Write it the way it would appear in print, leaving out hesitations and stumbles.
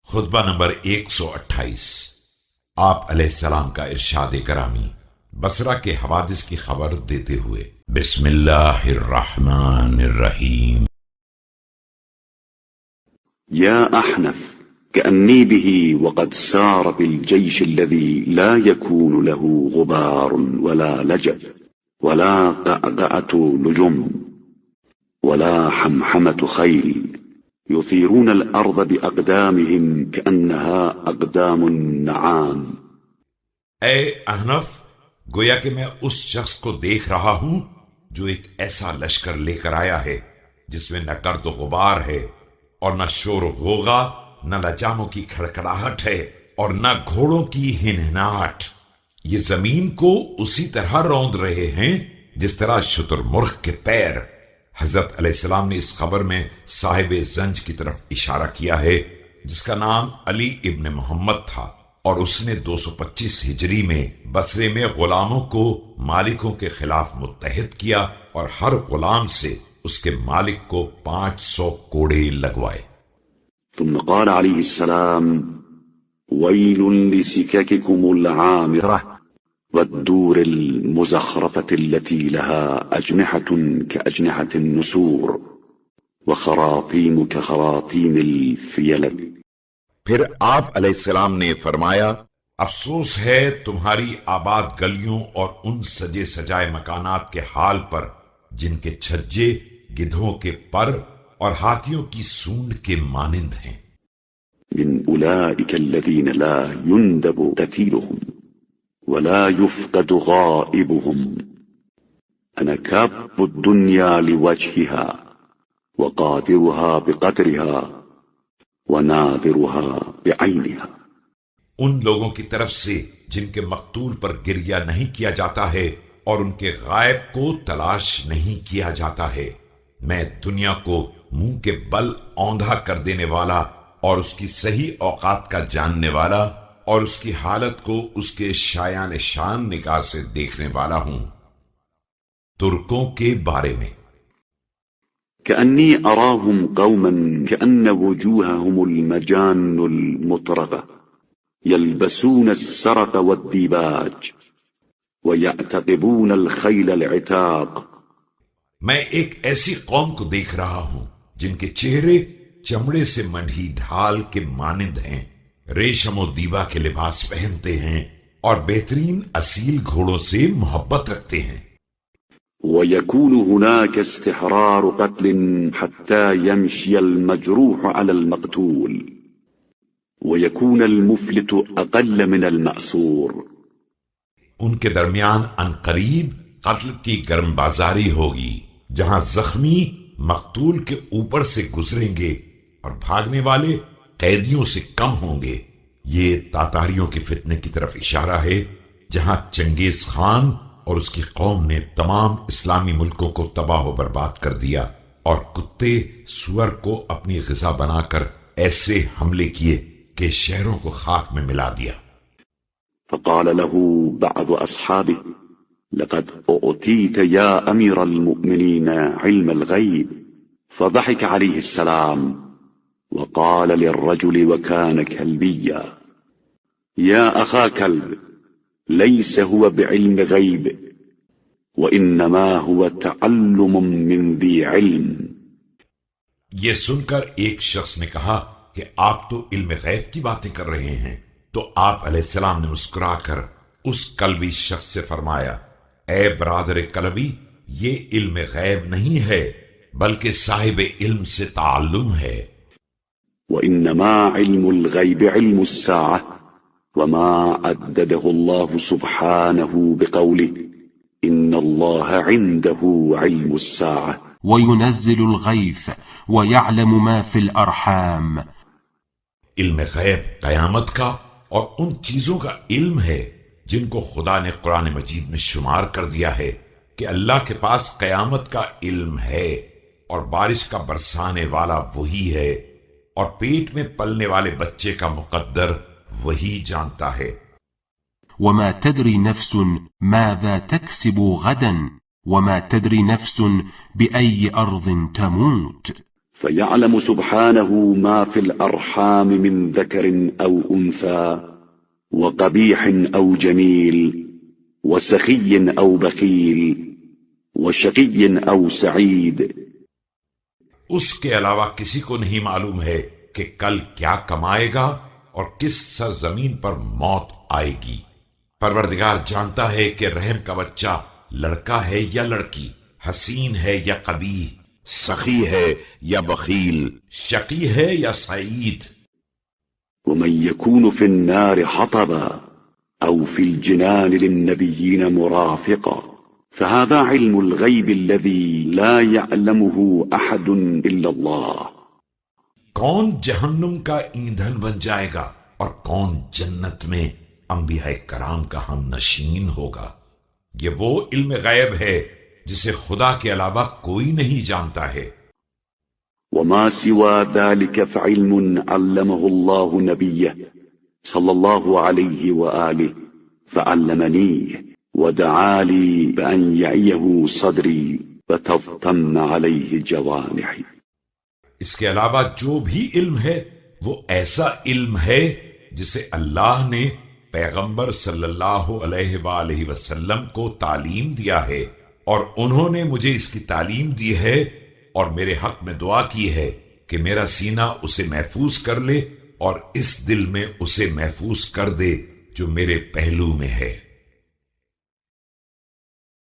خطبہ نمبر 128 آپ علیہ السلام کا ارشاد کرامی بصرہ کے حوادث کی خبر دیتے ہوئے بسم اللہ الرحمن الرحیم يا أحنف كأني به وقد سار بالجيش الذي لا يكون له غبار ولا لجب ولا قعقعة نجم ولا حمحمة خيل يثيرون الأرض بأقدامهم كأنها أقدام النعام۔ اے احنف، گویا کہ میں اس شخص کو دیکھ رہا ہوں جو ایک ایسا لشکر لے کر آیا ہے جس میں نہ گرد و غبار ہے اور نہ شور و غوغا، نہ لجاموں کی کھڑکھڑاہٹ ہے اور نہ گھوڑوں کی ہنہناہٹ۔ یہ زمین کو اسی طرح روند رہے ہیں جس طرح شتر مرغ کے پیر۔ حضرت علیہ السلام نے اس خبر میں صاحب زنج کی طرف اشارہ کیا ہے جس کا نام علی ابن محمد تھا، اور اس نے 225 ہجری میں بصرے میں غلاموں کو مالکوں کے خلاف متحد کیا اور ہر غلام سے اس کے مالک کو 500 کوڑے لگوائے۔ ثم قال عليه السلام: ويل لسكككم العامرة والدور المزخرفة التي لها أجنحة كأجنحة النسور وخراطيم كخراطيم الفيلة۔ پھر آپ علیہ السلام نے فرمایا، افسوس ہے تمہاری آباد گلیوں اور ان سجے سجائے مکانات کے حال پر جن کے چھجے گدھوں کے پر اور ہاتھیوں کی سونڈ کے مانند ہیں۔ من أولئك الذين لا يندب تتيلهم ولا يفقد غائبهم، أنا كاب الدنيا لوجهها وقادرها بقدرها وناظرها بعينها۔ ان لوگوں کی طرف سے جن کے مقتول پر گریہ نہیں کیا جاتا ہے اور ان کے غائب کو تلاش نہیں کیا جاتا ہے، میں دنیا کو منہ کے بل اوندھا کر دینے والا اور اس کی صحیح اوقات کا جاننے والا اور اس کی حالت کو اس کے شایان شان نگاہ سے دیکھنے والا ہوں۔ ترکوں کے بارے میں، كأني أراهم قوما كأن وجوههم المجان المطرقة يلبسون السرق والديباج ويعتقبون الخيل العتاق۔ میں ایک ایسی قوم کو دیکھ رہا ہوں جن کے چہرے چمڑے سے منڈھی ڈھال کے مانند ہیں، ریشم و دیبا کے لباس پہنتے ہیں اور بہترین اصیل گھوڑوں سے محبت رکھتے ہیں۔ ويكون هناك استحرار قتل حتى يمشي المجروح على المقتول ويكون المفلت أقل من المأسور۔ ان کے درمیان عنقریب قتل کی گرم بازاری ہوگی جہاں زخمی مقتول کے اوپر سے گزریں گے اور بھاگنے والے قیدیوں سے کم ہوں گے۔ یہ تاتاریوں کے فتنے کی طرف اشارہ ہے جہاں چنگیز خان اور اس کی قوم نے تمام اسلامی ملکوں کو تباہ و برباد کر دیا اور کتے سور کو اپنی غذا بنا کر ایسے حملے کیے کہ شہروں کو خاک میں ملا دیا۔ فقال له بعض أصحابه: لقد أعطيت يا أمير المؤمنين علم الغيب، فضحك عليه السلام وقال للرجل وكان كلبيا: يا أخا كلب، ليس هو بعلم غيب وإنما هو تعلم من ذي علم۔ یہ سن کر ایک شخص نے کہا کہ آپ تو علم غیب کی باتیں کر رہے ہیں، تو آپ علیہ السلام نے مسکرا کر اس کلبی شخص سے فرمایا، اے برادر کلبی، یہ علم غیب نہیں ہے بلکہ صاحب علم سے تعلم ہے۔ وإنما علم الغيب علم الساعة وما عدده الله سبحانه بقوله إن الله عنده علم الساعة وينزل الغيث ويعلم ما في الأرحام۔ علم غیب قیامت کا اور ان چیزوں کا علم ہے جن کو خدا نے قرآن مجید میں شمار کر دیا ہے کہ اللہ کے پاس قیامت کا علم ہے، اور بارش کا برسانے والا وہی ہے، اور پیٹ میں پلنے والے بچے کا مقدر وہی جانتا ہے۔ وما تدري نفس ماذا تكسب غدا وما تدري نفس بأي أرض تموت۔ فيعلم سبحانه ما في الأرحام من ذكر أو أنثى وقبيح أو جميل وسخي أو بخيل وشقي أو سعيد. اس کے علاوہ کسی کو نہیں معلوم ہے کہ کل کیا کمائے گا اور کس سرزمین پر موت آئے گی. پروردگار جانتا ہے کہ رحم کا بچہ لڑکا ہے یا لڑکی، حسین ہے یا قبیح، سخی ہے یا بخیل، شقی ہے یا سعید. ومن يكون في النار حطبا أو في الجنان للنبيين مرافقا فهذا علم الغيب الذي لا يعلمه أحد إلا الله. کون جہنم کا ایندھن بن جائے گا اور کون جنت میں انبیاء کرام کا ہم نشین ہوگا؟ یہ وہ علم غیب ہے جسے خدا کے علاوہ کوئی نہیں جانتا ہے. وما سوى ذلك فعلم علمه الله نبيه صلى الله عليه وآله فعلمنيه ودعا لي بأن يعيه صدري فتضطم عليه جوانحي. اس کے علاوہ جو بھی علم ہے وہ ایسا علم ہے جسے اللہ نے پیغمبر صلی اللہ علیہ وآلہ وسلم کو تعلیم دیا ہے، اور انہوں نے مجھے اس کی تعلیم دی ہے اور میرے حق میں دعا کی ہے کہ میرا سینہ اسے محفوظ کر لے اور اس دل میں اسے محفوظ کر دے جو میرے پہلو میں ہے.